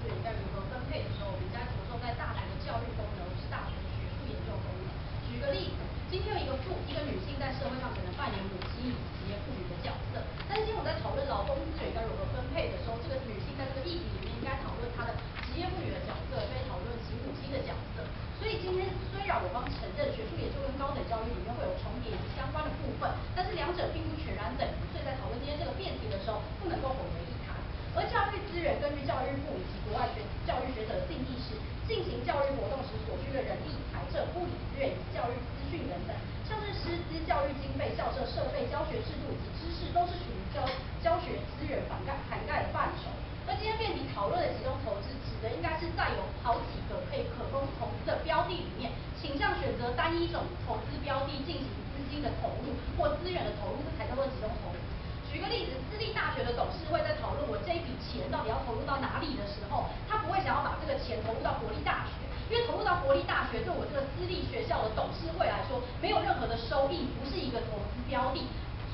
源应该如何分配的时候，我们应该着重在大学的教育功能，而不是大学的学术研究功能。举个例子，今天有一个女性在社会上可能扮演母亲以及职业妇女的角色，但是今天我们在讨论劳工资源应该如何分配的时候，这个女性在这个议题里面应该讨论她的职业妇女的角色，非讨论其母亲的角色。所以今天虽然我方承认学术研究跟高等教育里面会有重叠以及相关的部分，但是两者并不全然等于，所以在讨论今天这个辩题的时候，不能够混为一谈。而教育资源根据教育部以及国外教育学者的定义是，进行教育活动时所需的人力、财政、物理资源以及教育资讯等等，像是师资、教育经费、校舍设备、教学制度以及知识，都是属于教学资源涵盖的范畴。而今天辩题讨论的集中投资，指的应该是在有好几个可供投资的标的里面，倾向选择单一种投资标的进行资金的投入或资源的投入，这才叫做集中投资。举个例子，私立大学的董事会在讨论我这一笔钱到底要投入到哪里的时候，他不会想要把这个钱投入到国立大学，因为投入到国立大学对我这个私立学校的董事会来说，没有任何的收益，不是一个投资标的。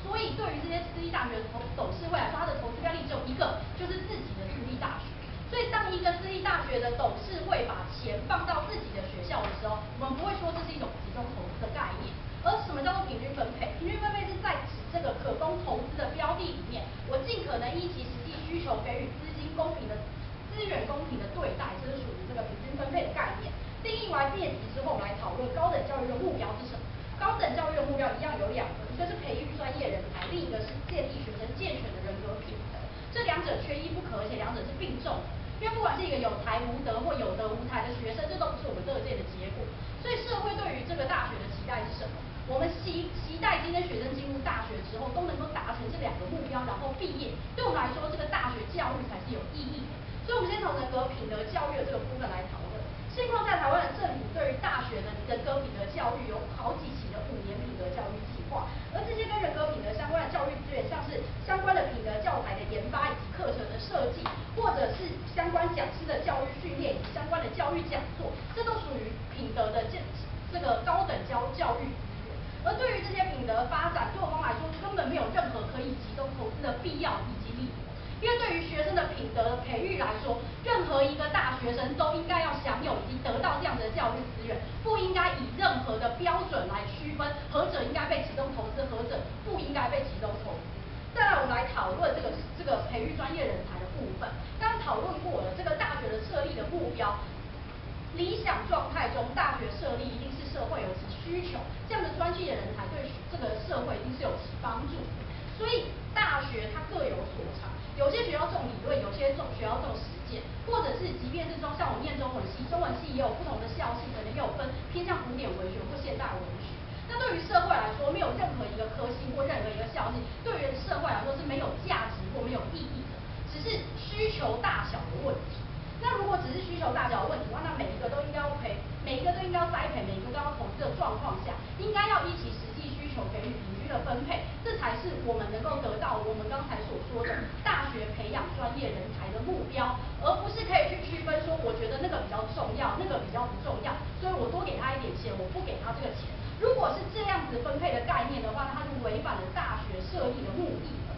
所以对于这些私立大学的董事会来说，它的投资标的只有一个，就是自己的私立大学。所以当一个私立大学的董事会把钱放到自己的学校的时候，我们不会说这是一种集中投资的概念。而什么叫做平均分配？平均分配是在指这个可供投资的标的里面，我尽可能依其实际需求给予资源公平的对待，这是属于这个平均分配的概念。定义完辩题之后，我们来讨论高等教育的目标是什么？高等教育的目标一样有两个，一个是培育专业人才，另一个是建立学生健全的人格品德。这两者缺一不可，而且两者是并重的。因为不管是一个有才无德或有德无才的学生，这都不是我们乐见的结果。所以社会对于这个大学的期待是什么？我们期待今天学生进入大学之后都能够达成这两个目标，然后毕业。对我们来说，这个大学教育才是有意义的。所以，我们先从人格品德教育的这个部分来讨论。现况在台湾的政府对于大学的人格品德教育有好几期的5年品德教育计划，而这些跟人格品德相关的教育资源，像是相关的品德教材的研发以及课程的设计，或者是相关讲师的教育训练以及相关的教育讲座，这都属于品德的这个高等教育资源。而对于这些品德发展，对我方来说根本没有任何可以集中投资的必要以及理由。因为对于学生的品德的培育来说，任何一个大学生都应该要享有以及得到这样子的教育资源，不应该以任何的标准来区分何者应该被集中投资，何者不应该被集中投资。再来，我们来讨论这个培育专业人才的部分。刚刚讨论过了，这个大学的设立的目标。理想状态中，大学设立一定是社会有其需求，这样的专业人才对这个社会一定是有其帮助的。所以大学它各有所长，有些学校重理论，有些学校重实践，或者是即便是像我念中文系，中文系也有不同的校系，可能也有分偏向古典文学或现代文学。那对于社会来说，没有任何一个科系或任何一个校系，对于社会来说是没有价值或没有意义的，只是需求大小的问题。那如果只是需求大小的问题的话，那每一个都应该要栽培，每一个都要投资的状况下，应该要依其实际需求给予平均的分配，这才是我们能够得到我们刚才所说的大学培养专业人才的目标，而不是可以去区分说，我觉得那个比较重要，那个比较不重要，所以我多给他一点钱，我不给他这个钱。如果是这样子分配的概念的话，那它就违反了大学设立的目的了。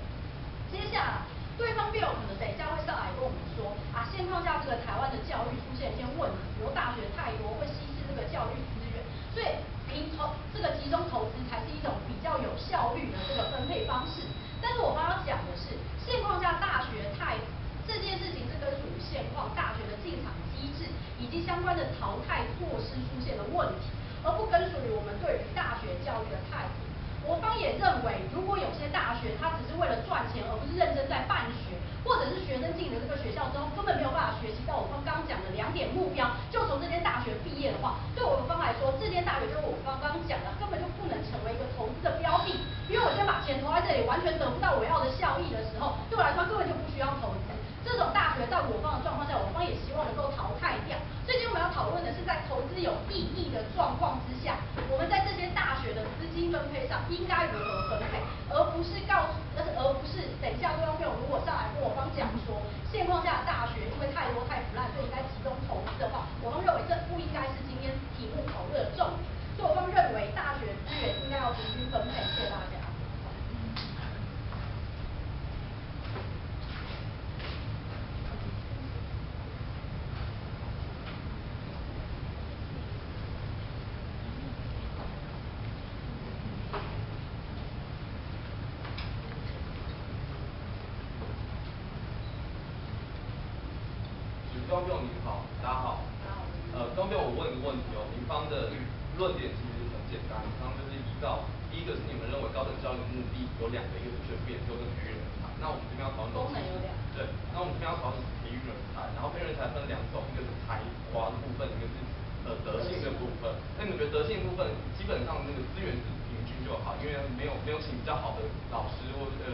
接下来。对方辩友可能等一下会上来跟我们说现况下这个台湾的教育出现一些问题，比如大学太多会稀释这个教育资源，所以这个集中投资才是一种比较有效率的这个分配方式。但是我刚刚讲的是现况下大学这件事情是跟属于现况大学的进场机制以及相关的淘汰措施出现的问题，而不跟属于我们对于大学教育的态度。我方也认为，如果有些大学它只是为了赚钱，而不是认真在办学，或者是学生进了这个学校之后根本没有办法学习到我方刚讲的2点目标，就从这间大学毕业的话，对我方来说，这间大学就是我方刚讲的，根本就不能成为一个投资的标的。因为我先把钱投在这里，完全得不到我要的效益的时候，对我来说根本就不需要投资。这种大学在我方的状况下，我方也希望能够淘汰掉。所以今天我们要讨论的是，在投资有意义的状况之下，我们在这些大学的资金分配上应该如何分配，而不是等一下对方朋友如果上来跟我方讲说，现况下的大学因为太多太腐烂，所以应该集中投资的话，我方认为这不应该是今天题目讨论的重点。所以我方认为大学资源应该要平均分配。谢谢大家。朋友您好，大家好。张朋友，我问一个问题哦，您方的论点其实很简单，刚刚就是依照第一个是你们认为高等教育的目的有两个，一个是学术研究跟培育人才。那我们这边要讨论功能有两个。对，那我们这边要讨论培育人才，然后培育人才分两种，一个是才华的部分，一个是德性的部分。那你们觉得德性部分基本上那个资源是平均就好，因为没有请比较好的老师或者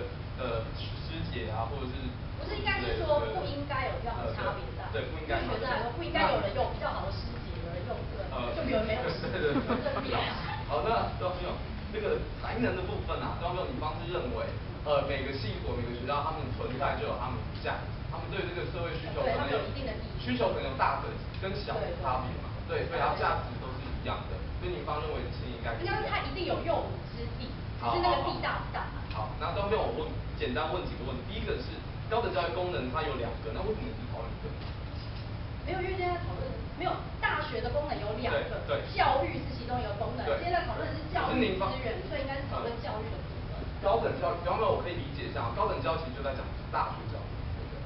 师姐啊，或者是。不是应该是说不应该有这样的差别在。对，不应该。对学生来说，不应该有人用比较好的师姐，有人用这个，就有人没有师姐，这必然。好，那张朋友，这个才能的部分啊，张朋友，你方是认为，每个系所、每个学校，他们存在就有他们的价值，他们对这个社会需求可能有一定的意义，需求可能有大的跟小的差别嘛，对，所以它价值都是一样的，所以你方认为其实应该。应该是它一定有用武之地，只是那个地大不大。好，那张朋友，我简单问几个问题，第一个是。高等教育功能它有两个，那为什么只讨论一个？没有，因为现在讨论没有大学的功能有两个，对，教育是其中一个功能。现在讨论的是教育资源，所以应该是讨论教育的部分。高等教育，张朋友我可以理解一下，高等教育其实就在讲大学教育，对不对？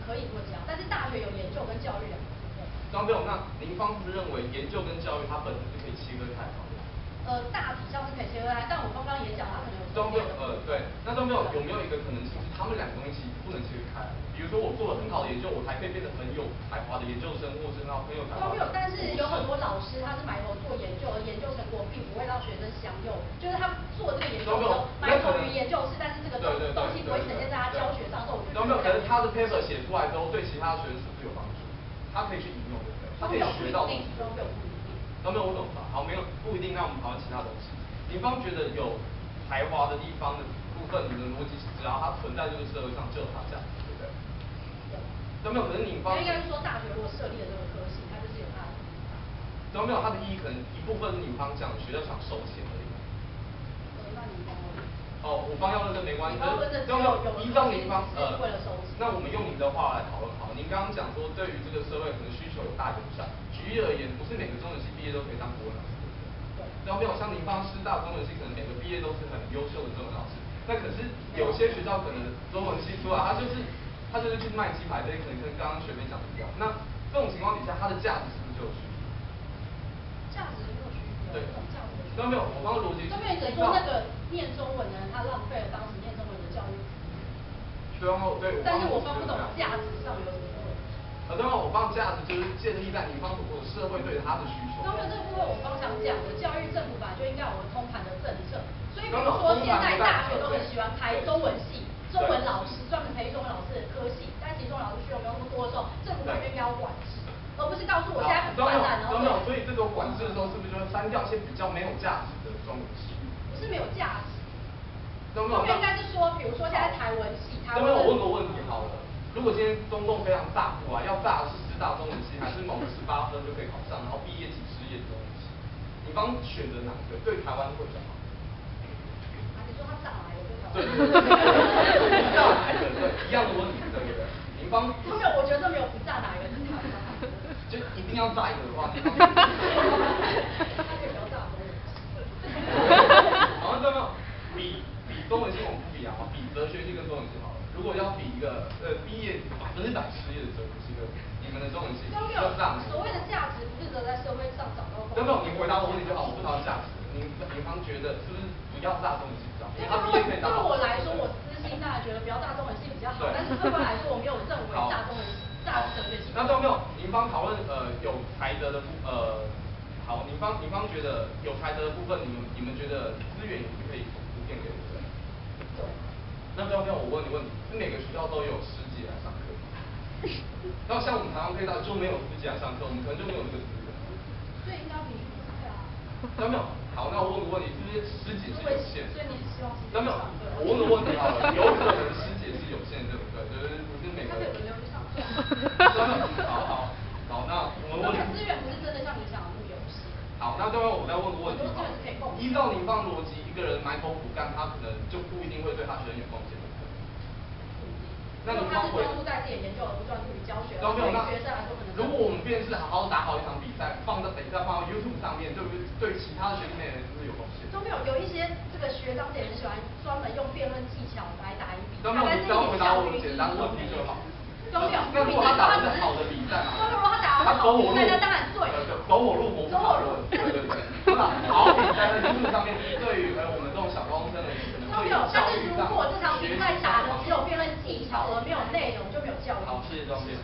可以这么讲，但是大学有研究跟教育两个部分。张朋友，那您方是不是认为研究跟教育它本身是可以切割开的？大体上是可以切割开，但我刚刚也讲它可能有。张朋友，对，那张朋友有没有一个可能性是他们两个东西不能切割开？比如说我做了很好的研究，我才可以变得很有才华的研究生，或是很有才华。都没有，但是有很多老师他是埋头做研究，而研究成果并不会让学生享有，就是他做这个研究的时候埋头于研究室，但是这个东西不会呈现在他教学上。我就没有，可能他的 paper 写出来之后，对其他学生是不是有帮助？他可以去引用，对不对？他可以学到东西。都没有，我懂了。好，没有不一定。那我们讨论其他东西。您方觉得有才华的地方的部分，你的逻辑是只要它存在这个社会上，就有它价值，对不对？都没有，可是你方应该是说大学如果设立了这个科系，它就是有它的意义。都没有，它的意义可能一部分是你方讲学校想收钱而已。那你方我方要认真没关系。都没有依照您方为了收钱。那我们用您的话来讨论好。您刚刚讲说，对于这个社会可能需求有大改善。举例而言，不是每个中文系毕业都可以当国文老师。然后没有像您方师大中文系，可能每个毕业都是很优秀的中文老师。那可是有些学校可能中文系出来，他就是去卖鸡排，这可能跟刚刚学妹讲的一样。那这种情况底下，它的价值是不是就有区别？价值没有区别。对，价值。都没有，我方的逻辑。都没有只说那个念中文的人，他浪费了当时念中文的教育资源。对。但是我方不懂价值上有什么问题。当然，我方价值就是建立在你方所说的社会对他的需求。那么这个部分我方想讲的，教育政府本来就应该有通盘的政策。所以比如说现在大学都很喜欢开中文系、中文老师专门培育中文老师的科系，但其实中文老师需求没有那么多的时候，政府本来就应该要管制，而不是告诉我现在很泛滥，然后。没有，所以这种管制的时候，是不是就会删掉一些比较没有价值的中文系？不是没有价值。都没有。应该是说，比如说现在台文系，都没有。我问个问题好了。如果今天中共非常大出来，要炸的是师大中文系，还是某个18分就可以考上，然后毕业即失业的中文系？你方选择哪个？对台湾会比较好？你说他炸来，我就考。对，炸来的，对，一样的问题，对不对？你方没有，我觉得没有不炸哪一个是台湾。就一定要炸一个的话，你方。他可以不要炸中文系。好，这样比中文系我们不比啊，比哲学系跟中文系好了。如果要比一个毕业100%失业的哲学系跟你们的中文系，都没有所谓的价值，不是只在社会上找到。都没有，你回答我问题就好，我不讨论价值。您方觉得是不是不要炸中文系比较好？因为他毕业可以当。对我来说，我私心当然觉得不要炸中文系比较好，但是客观来说，我没有认为炸中文系、炸哲学系。那都没有，您方讨论有才德的好，您方觉得有才德的部分，你们觉得资源也是可以普遍给的，对？对。那不要，我问你问题，是每个学校都有师姐来上课？然后像我们台湾配大就没有师姐来上课，我们可能就没有这个资源。所以应该平均分配啊。没有，好，那我问个问题，是不是师姐是有限？所以你希望师姐没有，我问个问题好了，有可能师姐是有限，对不对？就是不是每个。他可以轮流去上课。好，那我们问。资源不是真的像你想的那么有限。好，那我再问个问题哈。依照您方逻辑，一个人埋头苦干，他可能就不一定会对他学生有贡献。那你他是专注在自己的研究，而不专注于教学。都没有。那学生来说，可能。如果我们便是好好打好一场比赛，放到 YouTube 上面，对不对？对其他的学弟妹是不是有贡献？都没有，有一些这个学长姐很喜欢专门用辩论技巧来打赢比赛。都没有，你只要回答我简单问题就好。有没有？那如果他打的是好的比赛嘛？如果他打的是好的比赛，那当然对。走火入魔。走火入魔。对。好比赛在路上面，对于我们这种小高中生而言，可能会有教育上。但是如果这场比赛打的只有辩论技巧而没有内容，就没有教育。好，谢谢庄辩。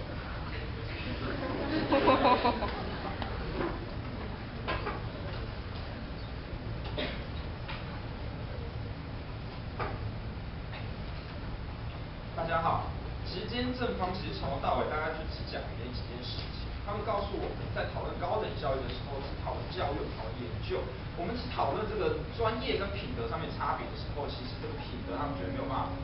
大家好，其实今天正方其实从头到尾大概就只讲了几件事情。他们告诉我们在讨论高等教育的时候，是讨论教育、讨论研究。我们只讨论这个专业跟品德上面差别的时候，其实这个品德他们觉得没有办法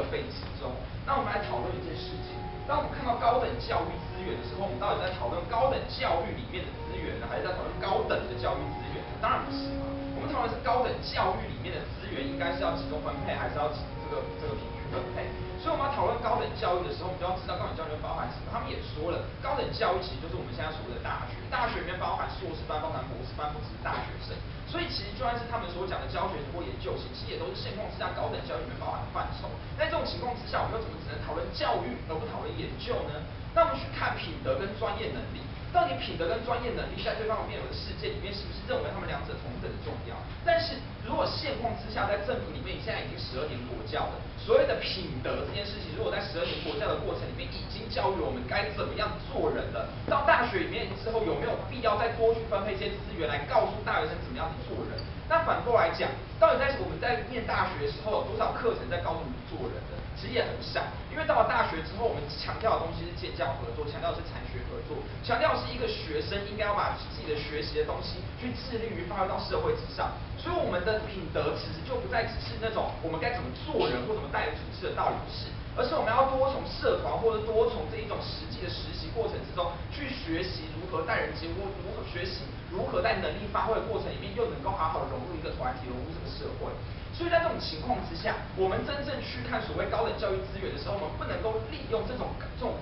被集中。那我们来讨论一件事情：当我们看到高等教育资源的时候，我们到底在讨论高等教育里面的资源呢，还是在讨论高等的教育资源呢？当然不是嘛。我们讨论是高等教育里面的资源，应该是要集中分配，还是要这个平均分配？所以我们要讨论高等教育的时候，我们就要知道高等教育里面包含什么。他们也说了，高等教育其实就是我们现在所谓的大学，大学里面包含硕士班、包含博士班，不只是大学生。所以其实就算是他们所讲的教学或研究型，其实也都是现况之下高等教育里面包含的范畴。在这种情况之下，我们又怎么只能讨论教育而不讨论研究呢？那我们去看品德跟专业能力。到底品德跟专业能力在对方辩友的世界里面，是不是认为他们两者同等的重要？但是如果现况之下，在政府里面现在已经12年国教了，所谓的品德这件事情，如果在12年国教的过程里面已经教育我们该怎么样做人了，到大学里面之后有没有必要再多去分配一些资源来告诉大学生怎么样子做人？那反过来讲，到底我们在念大学的时候，有多少课程在告诉你做人的？其实也很少，因为到了大学之后，我们强调的东西是建教合作，强调的是产学合作，强调的是一个学生应该要把自己的学习的东西去致力于发挥到社会之上。所以我们的品德其实就不再只是那种我们该怎么做人或怎么待人处事的道理不是，而是我们要多从社团或者多从这一种实际的实习过程之中去学习如何待人接物，如何学习如何在能力发挥的过程里面又能够好好的融入一个团体，融入这个社会。所以在这种情况之下，我们真正去看所谓高等教育资源的时候，我们不能够利用这种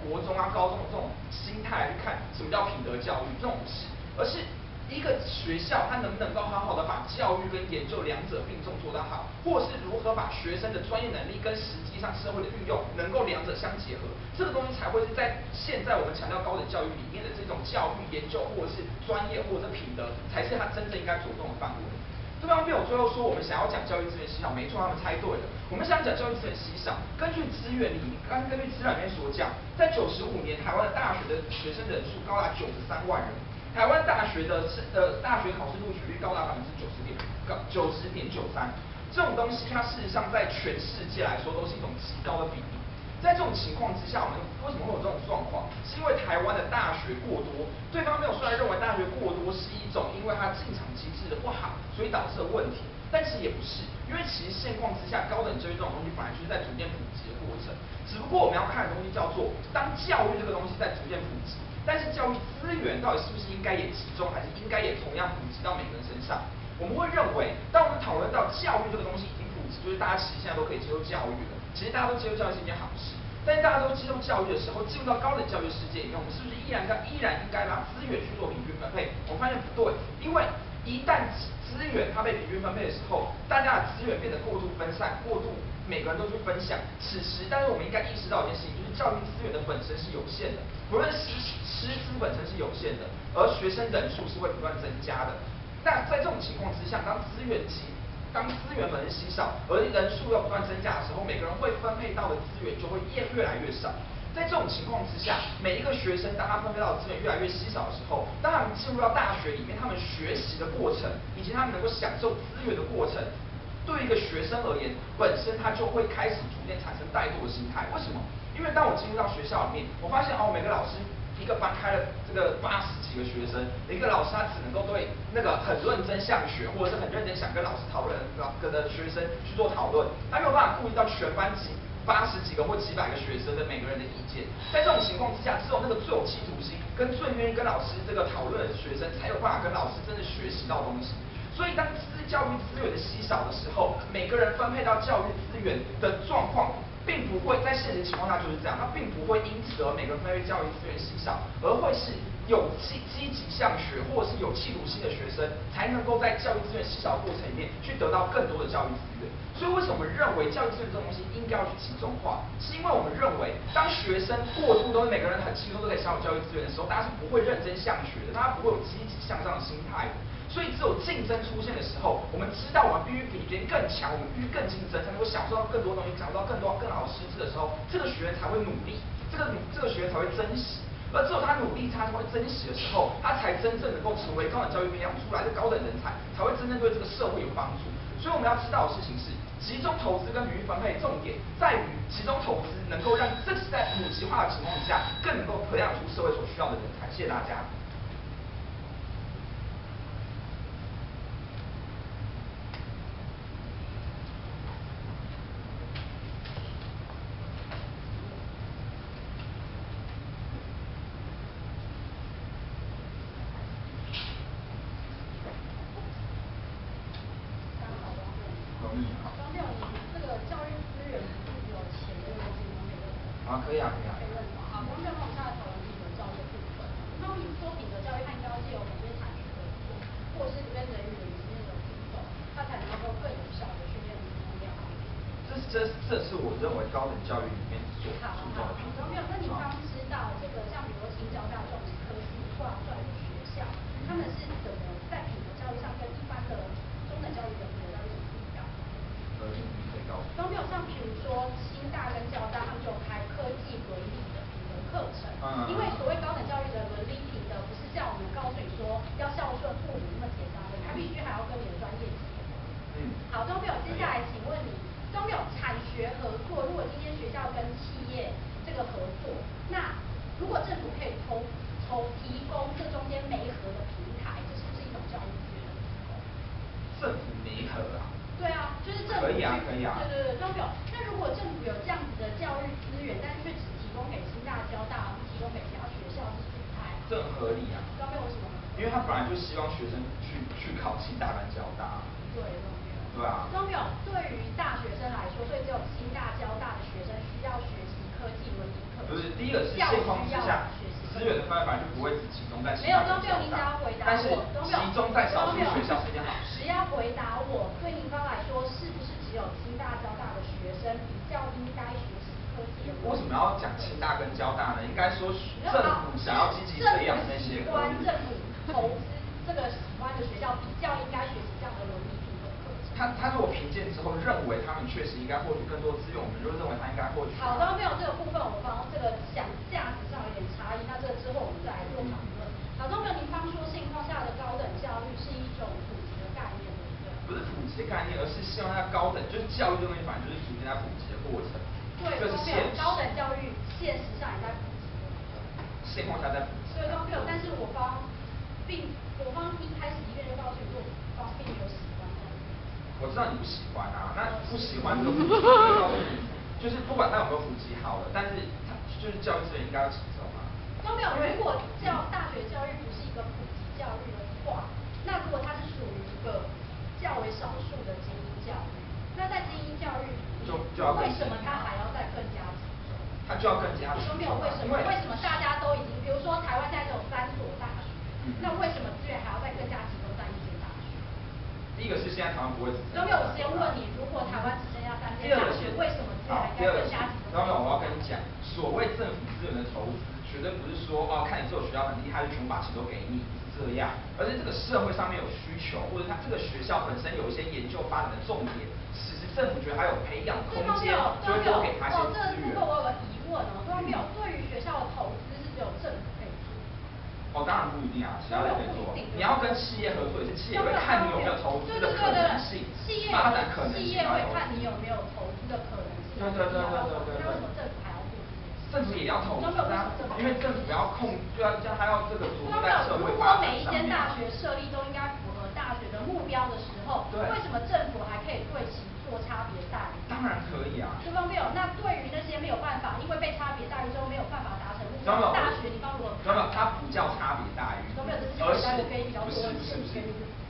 国中啊、高中的这种心态来去看什么叫品德教育，这种不是，而是一个学校它能不能够好好的把教育跟研究两者并重做得好，或是如何把学生的专业能力跟实际上社会的运用能够两者相结合，这个东西才会是在现在我们强调高等教育里面的这种教育研究或者是专业或者是品德，才是它真正应该着重的范围。对方辩友最后说，我们想要讲教育资源稀少，没错，他们猜对了。我们想讲教育资源稀少，根据资源里面所讲，在95年台湾的大学的学生人数高达93万人，台湾大学的大学考试录取率高达90.93%，这种东西它事实上在全世界来说都是一种极高的比例。在这种情况之下，我们为什么会有这种状况？是因为台湾的大学过多。对方没有虽然认为大学过多是一种因为它进场机制的不好，所以导致的问题，但其实也不是，因为其实现况之下，高等教育这种东西本来就是在逐渐普及的过程。只不过我们要看的东西叫做，当教育这个东西在逐渐普及，但是教育资源到底是不是应该也集中，还是应该也同样普及到每个人身上？我们会认为，当我们讨论到教育这个东西已经普及，就是大家其实现在都可以接受教育了。其实大家都接受教育是一件好事，但是大家都接受教育的时候，进入到高等教育世界里面，我们是不是依然应该把资源去做平均分配？我们发现不对，因为一旦资源它被平均分配的时候，大家的资源变得过度分散，每个人都去分享。但是我们应该意识到一件事情，就是教育资源的本身是有限的，不论师资本身是有限的，而学生人数是会不断增加的。那在这种情况之下，当资源本身稀少，而人数要不断增加的时候，每个人会分配到的资源就会越来越少。在这种情况之下，每一个学生当他分配到的资源越来越稀少的时候，当他们进入到大学里面，他们学习的过程以及他们能够享受资源的过程，对于一个学生而言，本身他就会开始逐渐产生怠惰的心态。为什么？因为当我进入到学校里面，我发现每个老师一个班开了这个80几个学生，一个老师他只能够对那个很认真向学，或者是很认真想跟老师讨论的学生去做讨论，他没有办法顾及到全班80几个或几百个学生的每个人的意见。在这种情况之下，只有那个最有企图心跟最愿意跟老师这个讨论的学生，才有办法跟老师真的学习到东西。所以当教育资源的稀少的时候，每个人分配到教育资源的状况并不会在现实情况下就是这样，它并不会因此而每个人分配教育资源稀少，而会是有积极向学或者是有企图心的学生，才能够在教育资源稀少的过程里面去得到更多的教育资源。所以为什么我们认为教育资源这种东西应该要去集中化？是因为我们认为，当学生过度都是每个人很轻松都可以享有教育资源的时候，大家是不会认真向学的，大家不会有积极向上的心态的。所以只有竞争出现的时候，我们知道我们必须比别人更强，我们必须更竞争，才能够享受到更多东西，享受到更好的师资的时候，这个学员才会努力，这个学员才会珍惜。而只有他努力，他才会珍惜的时候，他才真正能够成为高等教育培养出来的高等人才，才会真正对这个社会有帮助。所以我们要知道的事情是，集中投资跟比率分配重点在于集中投资能够让这是在普及化的情况下，更能够培养出社会所需要的人才。谢谢大家。可以啊。好，光正我们下来讨论品格教育的部分。那我们说品格教育和应该要借由某些产学合作，或是跟人与人之间的互动，它才能够更有效的训练能量。这是我认为高等教育里面所注重的品格。没有，那你刚知道这个像比如说清交大这种科技挂帅的学校，他们是怎么在品格教育上跟一般的中等教育的品格教育是不一样的？你可以告诉我。都没有像比如说清大跟交大，他们就开科技伦理的品德课程。因为所谓高等教育的伦理品德，不是叫我们告诉你说要孝顺父母那么简单的，它必须还要跟你的专业结合。好，都没有。接下来请问你，都没有产学合作，如果今天学校跟企业这个合作，那如果政府可以提供这中间媒合的平台，这是不是一种教育资源的提供？政府媒合啊？对啊，就是政府可以啊。对，都没有。那如果政府有这样子的教育资源，但却只提供给清大、交大，不提供给其他学校，是主派。这很合理啊。都没有什么。因为他本来就希望学生去考清大跟交大。对，都没有。对啊。都没有。对于大学生来说，所以只有清大、交大的学生需要学习科技伦理课。不是，第一个是现况之下，资源的分配就不会只集中在清大跟交大。你只要回答我。但是集中在少数学校是件好事。只要回答我，对您方来说，是不是只有清大、交大的学生比较应该学习科技？为什么要讲清大跟交大呢？应该说政府想要积极培养那些。政府投资这个喜欢的学校，比较应该学习这样的伦理品德课程。他如果评鉴之后认为他们确实应该获取更多资源，我们就认为他应该获取。好，刚刚没有这个部分，我方这个想价值上有点差异，那这个之后我们再来做讨论。好，刚刚您方说现况下的高等教育是一种普及的概念，对不对？不是普及的概念，而是希望它高等，就是教育这东西，反正就是逐渐在普及的过程。对，这是现实。高等教育现实上也在普及。现况下在普及。对，都没有，但是我方一开始医院就告诉你说，我方并没有喜欢这样子。我知道你不喜欢啊，那不喜欢这个普及，告诉你，就是不管它有没有普及好了，但是它就是教育资源应该要集中啊。都没有，如果大学教育不是一个普及教育的话，那如果它是属于一个较为少数的精英教育，那在精英教育为什么它还要再更加集中？它就要更加集中。都没有为什么？为什么大家都已经，比如说台湾现在只有3所大学，那为什么资源还要再更加集中在一间大学？第一个是现在台湾不会只都没有，我先问你，如果台湾只剩下3间大学，为什么资源还要更加集中？当然我要跟你讲，所谓政府资源的投资，绝对不是说看你这所学校很厉害就全部把钱都给你，不是这样，而是这个社会上面有需求，或者它这个学校本身有一些研究发展的重点，此时政府觉得还有培养空间，就会多给他一些资源。这个我有个疑问都没有。对于学校的投资是只有政府可以做？当然不一定啊，其他人可以做。你要跟企业合作，也是企业会看你有没有投资的可能性，发展可能性。企业会看你有没有投资的可能性。对。那为什么政府还要做？政府也要投资啊，因为政府要他要这个着重在社会如果每一间大学设立都应该符合大学的目标的时候，为什么政府还可以对其做差别待遇？当然可以啊。对方没有，那对于那些没有办法，因为被差别待遇之后没有办法达成目标的大学，你方如何？它不叫差别待遇，而是不是，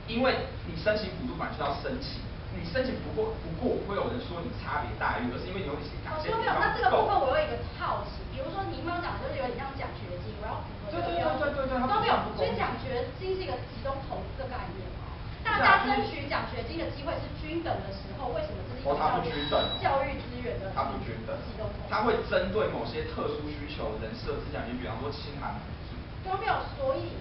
因为你申请补助本来就要申请。你申请不过不会有人说你差别待遇，而是因为你有哪些地方那这个部分不够。我有一个好奇，比如说您刚刚讲的就是有点像奖学金，我要符合这个标准。对，都没有，所以奖学金是一个集中投资的概念嘛？大家争取奖学金的机会是均等的时候，为什么这是一个教育资源的？它不均等，它会针对某些特殊需求人设置奖金，比方说清寒补助。都没有，所以。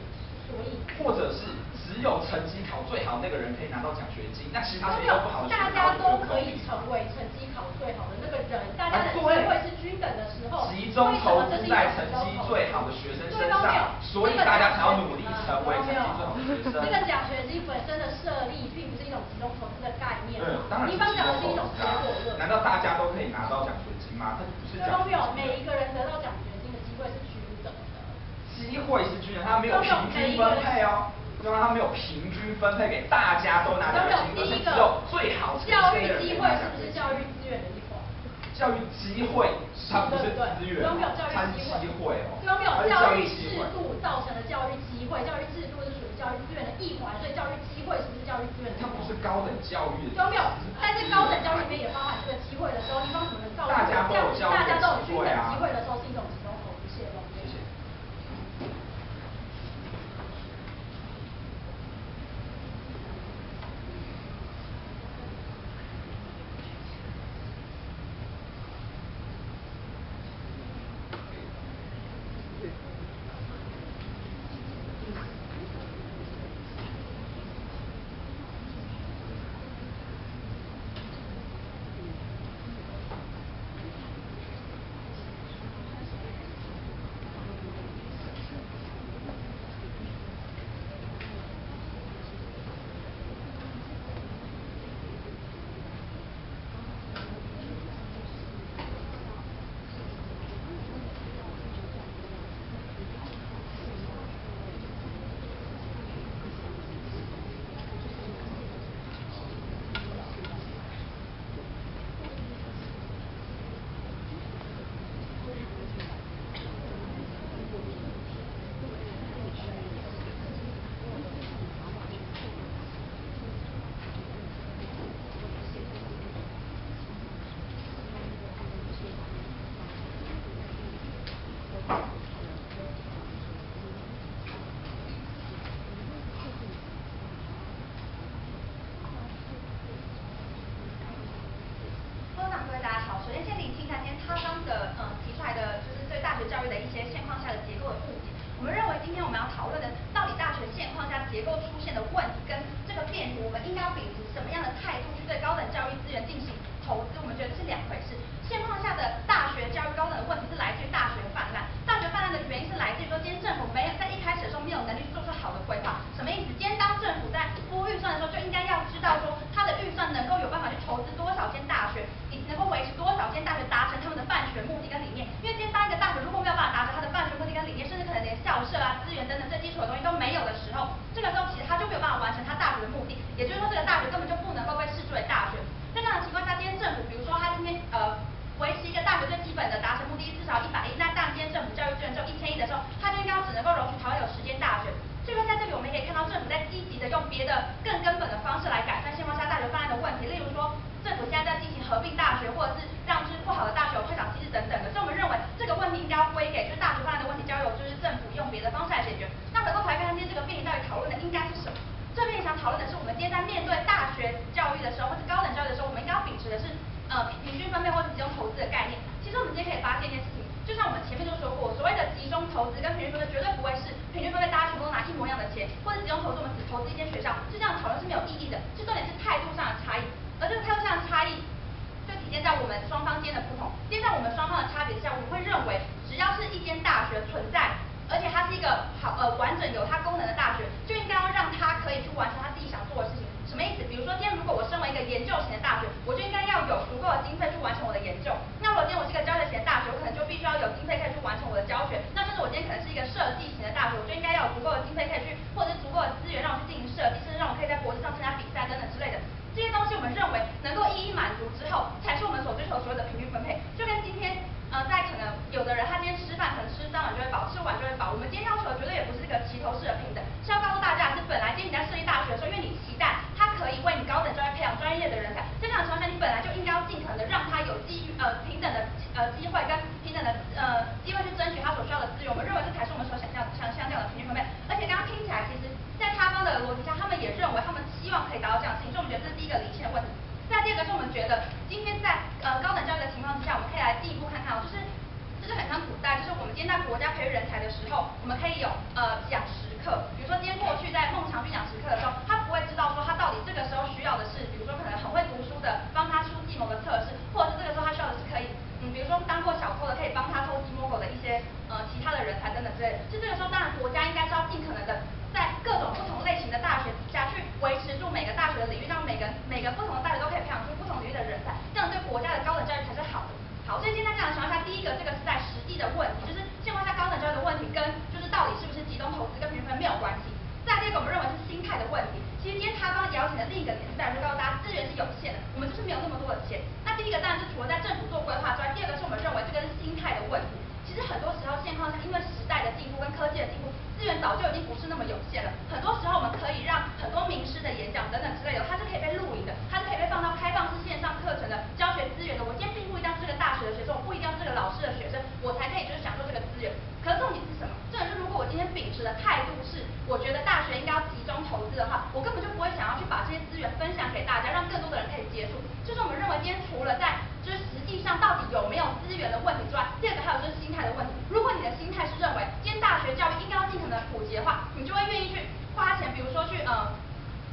或者是只有成绩考最好那个人可以拿到奖学金，那其他学习不好的学生大家都可以成为成绩考最好的那个人，大家的机会是均等的时候，集中投资在成绩最好的学生身上，所以大家才要努力成为成绩最好的学生。这个奖学金本身的设立并不是一种集中投资的概念，对，当然你刚讲的是一种结果论。难道大家都可以拿到奖学金吗？它不是奖学金。都没有，每一个人得到奖学金的机会是均等的。机会是均等，它没有平均分配哦。对吧？它没有平均分配给大家都拿奖学金，而是只有最好成绩的人可以拿奖学金。教育机会是不是教育资源的一环？教育机会，它不是资源，它是机会哦。都没有教育制度造成的教育机会，教育制度是属于教育资源的一环，所以教育机会是不是教育资源的一环？它不是高等教育的。都没有，但是高等教育里面也包含这个机会的时候，你帮怎么能告诉我，大家都有教育大家都有均等机机会的时候是一种集中投资？谢谢。谢谢。是要告诉大家，是本来今天你在设立大学的时候，因为你期待它可以为你高等教育培养专业的人才，觉得今天在高等教育的情况之下，我们可以来进一步看看就是很像古代，就是我们今天在国家培育人才的时候，我们可以有讲时课，比如说今天过去在孟尝君讲时课的时候，他不会知道说他到底这个时候需要的是，比如说可能很会读书的帮他出计谋的测试，或者是这个时候他需要的是可以比如说当过小偷的可以帮他偷鸡摸狗的一些其他的人才等等之类的。就这个时候，当然国家应该是要尽可能的在各种不同类型的大学底下去维持住每个大学的领域，让每个不同的大学都可以培养出不同领域的人才，这样对国家的高等教育才是好的。好，所以今天这样的情况下，第一个这个是在实际的问题，就是现况下高等教育的问题跟就是到底是不是集中投资跟评分没有关系。再第二个，我们认为是心态的问题。其实今天他刚邀请的另一个点是在于告诉大家资源是有限的，我们就是没有那么多的钱。那第一个当然是除了在政府做规划之外，第二个是我们认为这个是心态的问题。其实很多时候现况下，因为时代的进步跟科技的进步，资源早就已经不是那么有限了。很多时候我们可以让很多名师的演讲等等之类的，它是可以被录影的，它是可以被放到开放式线上课程的教学资源的。我今天并不一定要是这个大学的学生，我不一定要是这个老师的学生，我才可以就是享受这个资源。可是重点是什么？重点是如果我今天秉持的态度是，我觉得大学应该要集中投资的话，我根本就不会想要去把这些资源分享给大家，让更多的人可以接触。就是我们认为今天除了在就是实际上到底有没有资源的问题之外，第二个还有就是心态的问题。如果你的心态是认为今天大学教育应该要尽可能普及的话，你就会愿意去花钱，比如说去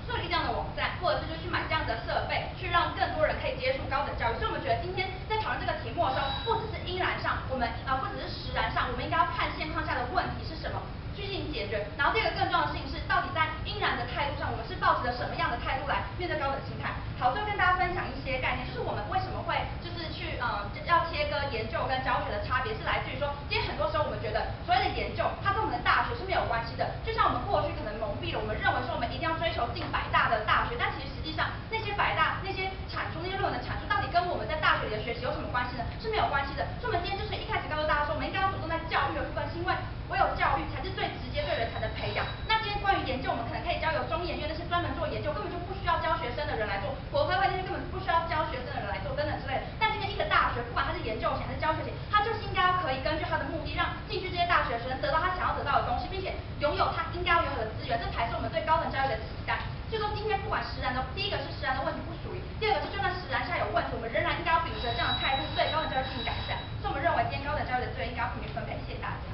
设立这样的网站，或者是就去买这样的设备，去让更多人可以接触高等教育。所以我们觉得今天在讨论这个题目的时候，不只是因然上，我们不只是实然上，我们应该要看现况下的问题是什么，去进行解决。然后第二个更重要的事情是，到底在因然的态度上，我们是抱持着什么样的态度来面对高等心态。好，最后跟大家分享一些概念，就是我们为什么会就是去要切割研究跟教学的差别，是来自于说，今天很多时候我们觉得所谓的研究，它跟我们的大学是没有关系的。就像我们过去可能蒙蔽了，我们认为说我们一定要追求进百大的大学，但其实实际上那些百大那些产出那些论文的产出，到底跟我们在大学里的学习有什么关系呢？是没有关系的。所以我们今天就是一开始告诉大家说，我们应该要着重在教育的部分，是因为唯有教育才是最直接对人才的培养。那今天关于研究，我们可能可以交由中研院那些专门做研究，根本就不需要教学生的人来做，国科会那些根本不需要教学生的人来做等等之类的。但今天一个大学，不管它是研究型还是教学型，它就是应该要可以根据它的目的，让进去这些大学的学生得到他想要得到的东西，并且拥有他应该要拥有的资源，这才是我们对高等教育的期待。所以说今天不管实然的，第一个是实然的问题不属于，第二个是就算实然下有问题，我们仍然应该要秉持这样的态度，对高等教育进行改善。所以我们认为今天高等教育的资源应该要平均分配。谢谢大家。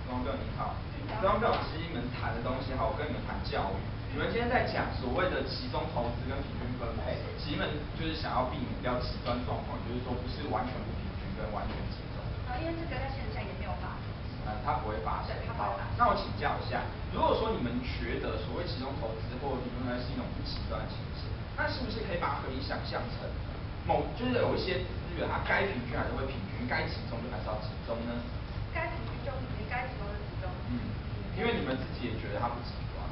庄哥你好，庄哥其实你们谈的东西哈，我跟你们谈教育。你们今天在讲所谓的集中投资跟平均分配，其实你们就是想要避免比较极端状况，就是说不是完全不平均跟完全集中。因为这个在现实上也没有发生。它不会发生。好，那我请教一下，如果说你们觉得所谓集中投资或平均分配是一种不极端的情形，那是不是可以把它合理想象成就是有一些资源它该平均还是会平均，该集中就还是要集中呢？该平均就平均，该集中就集中。因为你们自己也觉得它不极端，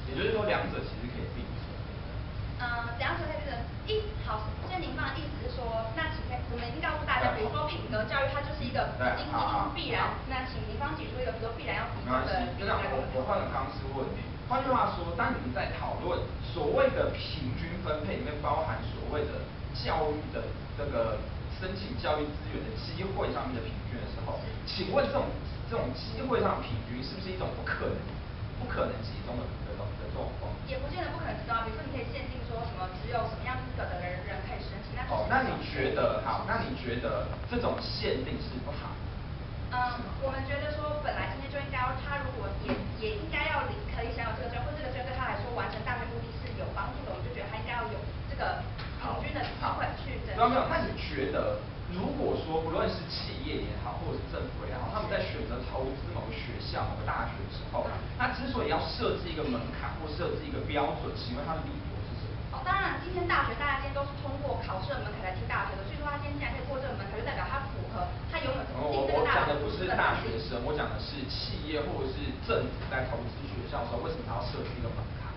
也就是说两者其实可以并存。两者可以并存。好，所以您刚的意思是说，那我们已经告诉大家，比如说品格教育，它就是一个已经必然。那请您方举出一个，比如说必然要提供的。那我换个方式问你，换句话说，当你们在讨论所谓的平均分配里面包含所谓的教育的这个申请教育资源的机会上面的平均的时候，请问这种机会上的平均是不是一种不可能集中的状况？也不见得不可能集中啊，比如说你可以限定说什么只有什么样资格的人可以申请。那你觉得这种限定是不好？我们觉得说本来今天就应该要，他如果也应该要可以享有这个资源，或这个资源对他来说完成大学目的是有帮助的，我们就觉得他应该要有这个平均的机会去争取。没有，那你觉得如果说不论是企业也好，或者是政府也好，他们在选择投资某个学校、某个大学的时候，他之所以要设置一个门槛或设置一个标准，请问他的理由是什么？当然，今天大学大家今天都是通过考试的门槛来进大学的，所以说他今天既然可以过这个门槛，就代表他符合他拥有进这个大学。我讲的不是大学生，我讲的是企业或者是政府在投资学校的时候，为什么他要设置一个门槛？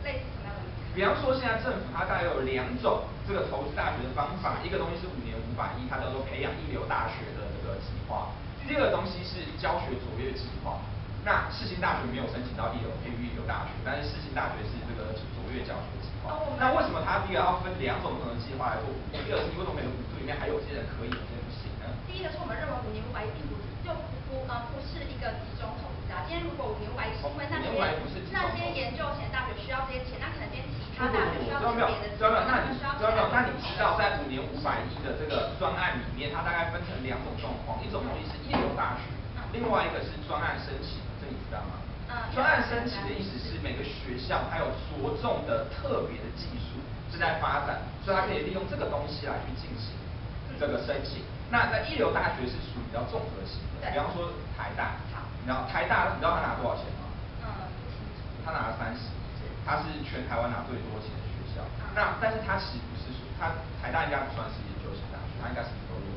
类似什么样的门槛？比方说，现在政府它大概有2种这个投资大学的方法，一个东西是5年500亿，它叫做培养一流大学的这个计划；第二个东西是教学卓越计划。那世新大学没有申请到培育一流大学，但是世新大学是这个卓越教学计划。那为什么它第一个要分2种不同的计划来做补助？第二是为什么每个补助里面还有些人可以，有些人不行？他大学需要特别的资源，那你需要那你知道在5年500亿的这个专案里面，它大概分成2种状况，一种东西是一流大学，另外一个是专案申请，这你知道吗？专案申请的意思是每个学校它有着重的特别的技术是在发展，所以它可以利用这个东西来去进行这个申请。那在一流大学是属于比较综合型的，比方说台大，然后台大你知道他拿多少钱吗？他拿了30亿，他是全台湾拿最多钱的学校。那但是他其实不是属，他台大应该不算是研究型大学，他应该是都有，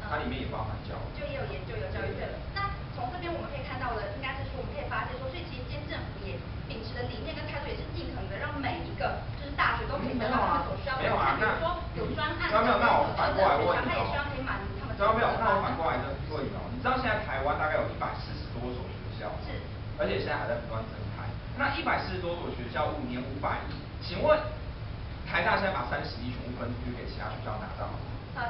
它里面也包含教育。就也有研究有教育对了。那从这边我们可以看到的，应该是说我们可以发现说，所以其实今天政府也秉持的理念跟态度也是尽可能的让每一个就是大学都可以得到他们所需要的。比如说有专案，那我反过来问你他也希望可以满足他们。那我反过来问你哦，你知道现在台湾大概有140多所学校，是，而且现在还在不断增开。那140多所学校5年500亿，请问台大现在把30亿全部分出去给其他学校拿到吗？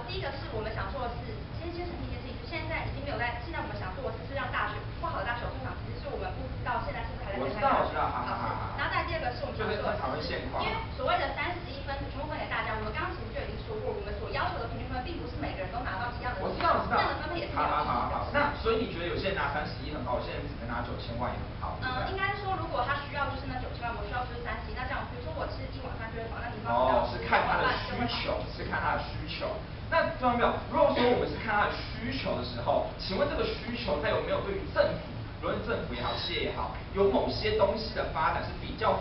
第一个是我们想做的是，先澄清一件事情，就现在已经没有在，现在我们想做的是让大学不好的大学有退场，其实是我们不知道现在是不是还在开大学。我知道，好。然后再第二个是我们想做的是，因为所谓的30亿分全部分给大家，我们刚刚其实就已经说过，我们所要求的平均分并不是每个人都拿到一样的。我知道。这样的分配也是没有意义的。好。那所以你觉得有些人拿30亿很好，有些人只能拿9000万也很好？应该是说如果他需要就是那9000万，我需要就是30亿，那这样比如说我是一晚上就会跑，那你是看他的需求，那听到没有？如果说我们是看他的需求的时候，请问这个需求它有没有对于政府，无论政府也好，企业也好，有某些东西的发展是比较